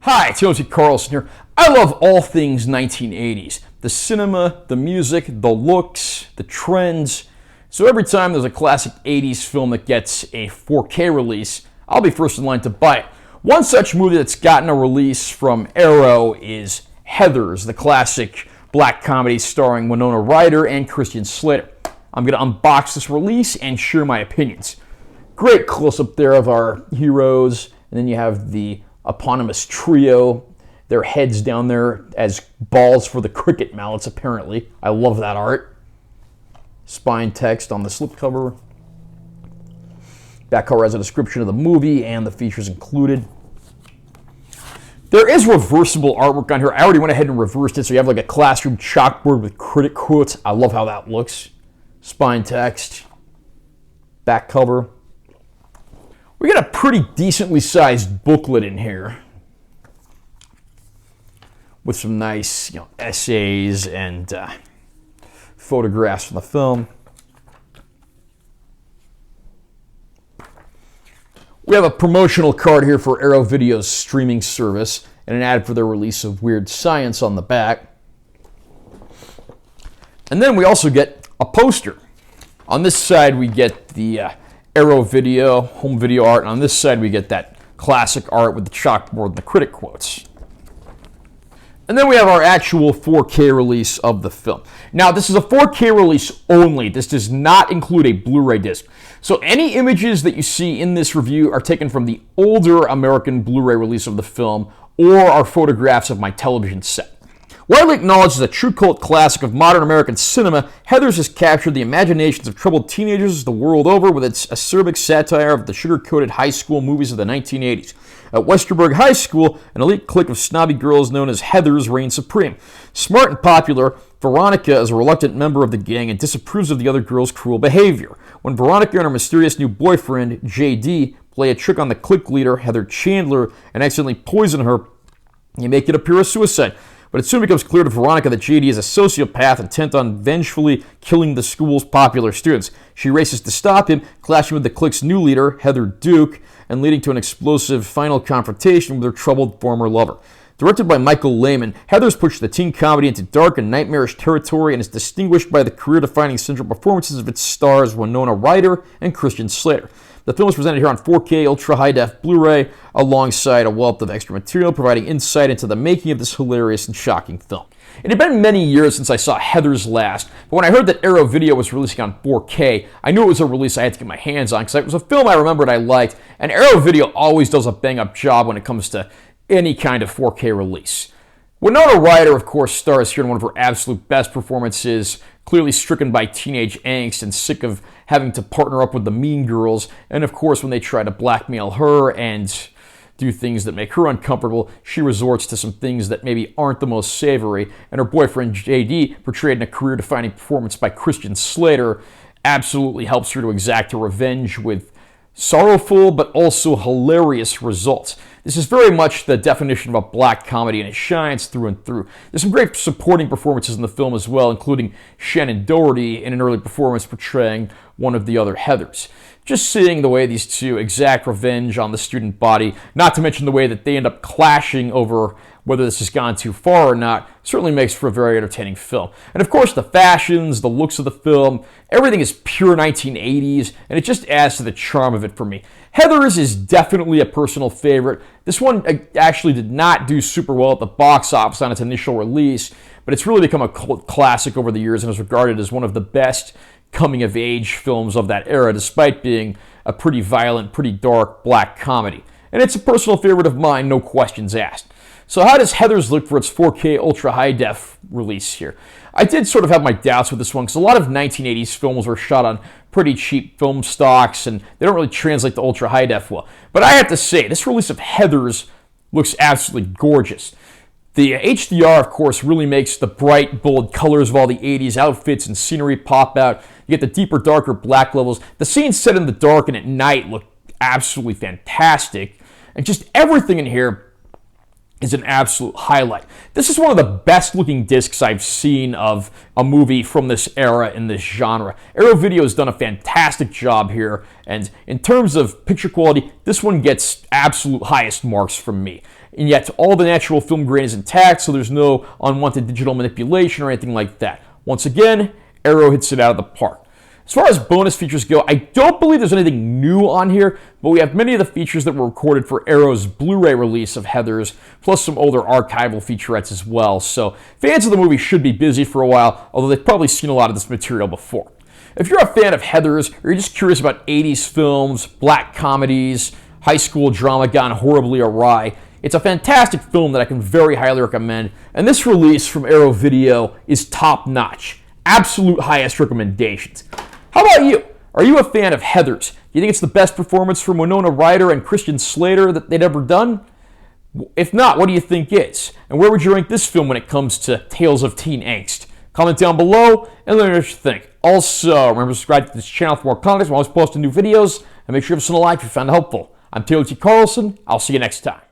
Hi, Timothy Carlson here. I love all things 1980s. The cinema, the music, the looks, the trends. So every time there's a classic 80s film that gets a 4K release, I'll be first in line to buy it. One such movie that's gotten a release from Arrow is Heathers, the classic black comedy starring Winona Ryder and Christian Slater. I'm going to unbox this release and share my opinions. Great close-up there of our heroes, and then you have the eponymous trio, their heads down there as balls for the cricket mallets, apparently. I love that art. Spine text on the slipcover. Back cover has a description of the movie and the features included. There is reversible artwork on here. I already went ahead and reversed it, so you have like a classroom chalkboard with critic quotes. I love how that looks. Spine text. Back cover. We got a pretty decently sized booklet in here with some nice, essays and photographs from the film. We have a promotional card here for Arrow Video's streaming service and an ad for their release of Weird Science on the back. And then we also get a poster. On this side we get the Arrow Video, home video art, and on this side we get that classic art with the chalkboard and the critic quotes. And then we have our actual 4K release of the film. Now, this is a 4K release only. This does not include a Blu-ray disc. So any images that you see in this review are taken from the older American Blu-ray release of the film or are photographs of my television set. Widely acknowledged as a true cult classic of modern American cinema, Heathers has captured the imaginations of troubled teenagers the world over with its acerbic satire of the sugar-coated high school movies of the 1980s. At Westerberg High School, an elite clique of snobby girls known as Heathers reign supreme. Smart and popular, Veronica is a reluctant member of the gang and disapproves of the other girls' cruel behavior. When Veronica and her mysterious new boyfriend, JD, play a trick on the clique leader, Heather Chandler, and accidentally poison her, they make it appear as suicide. But it soon becomes clear to Veronica that JD is a sociopath intent on vengefully killing the school's popular students. She races to stop him, clashing with the clique's new leader, Heather Duke, and leading to an explosive final confrontation with her troubled former lover. Directed by Michael Lehman, Heathers pushed the teen comedy into dark and nightmarish territory and is distinguished by the career-defining central performances of its stars Winona Ryder and Christian Slater. The film is presented here on 4K Ultra High Def Blu-ray alongside a wealth of extra material providing insight into the making of this hilarious and shocking film. It had been many years since I saw Heathers last, but when I heard that Arrow Video was releasing on 4K, I knew it was a release I had to get my hands on because it was a film I remembered I liked, and Arrow Video always does a bang-up job when it comes to any kind of 4K release. Winona Ryder, of course, stars here in one of her absolute best performances, clearly stricken by teenage angst and sick of having to partner up with the mean girls, and of course when they try to blackmail her and do things that make her uncomfortable, she resorts to some things that maybe aren't the most savory, and her boyfriend JD, portrayed in a career-defining performance by Christian Slater, absolutely helps her to exact her revenge with sorrowful but also hilarious results. This is very much the definition of a black comedy, and it shines through and through. There's some great supporting performances in the film as well, including Shannon Doherty in an early performance portraying one of the other Heathers. Just seeing the way these two exact revenge on the student body, not to mention the way that they end up clashing over whether this has gone too far or not, certainly makes for a very entertaining film. And of course, the fashions, the looks of the film, everything is pure 1980s, and it just adds to the charm of it for me. Heathers is definitely a personal favorite. This one actually did not do super well at the box office on its initial release, but it's really become a cult classic over the years and is regarded as one of the best coming-of-age films of that era, despite being a pretty violent, pretty dark black comedy. And it's a personal favorite of mine, no questions asked. So how does Heathers look for its 4K Ultra High Def release here? I did sort of have my doubts with this one because a lot of 1980s films were shot on pretty cheap film stocks and they don't really translate to Ultra High Def well. But I have to say, this release of Heathers looks absolutely gorgeous. The HDR, of course, really makes the bright, bold colors of all the 80s outfits and scenery pop out. You get the deeper, darker black levels. The scenes set in the dark and at night look absolutely fantastic. And just everything in here is an absolute highlight. This is one of the best looking discs I've seen of a movie from this era in this genre. Arrow Video has done a fantastic job here, and in terms of picture quality, this one gets absolute highest marks from me. and yet all the natural film grain is intact, so there's no unwanted digital manipulation or anything like that. Once again, Arrow hits it out of the park. As far as bonus features go, I don't believe there's anything new on here, but we have many of the features that were recorded for Arrow's Blu-ray release of Heathers, plus some older archival featurettes as well. So fans of the movie should be busy for a while, although they've probably seen a lot of this material before. If you're a fan of Heathers, or you're just curious about 80s films, black comedies, high school drama gone horribly awry, it's a fantastic film that I can very highly recommend, and this release from Arrow Video is top-notch. Absolute highest recommendations. How about you? Are you a fan of Heathers? Do you think it's the best performance from Winona Ryder and Christian Slater that they'd ever done? If not, what do you think is? And where would you rank this film when it comes to tales of teen angst? Comment down below and let me know what you think. Also, remember to subscribe to this channel for more content. I'm always posting new videos. And make sure to listen to like if you found it helpful. I'm Taylor T. Carlson. I'll see you next time.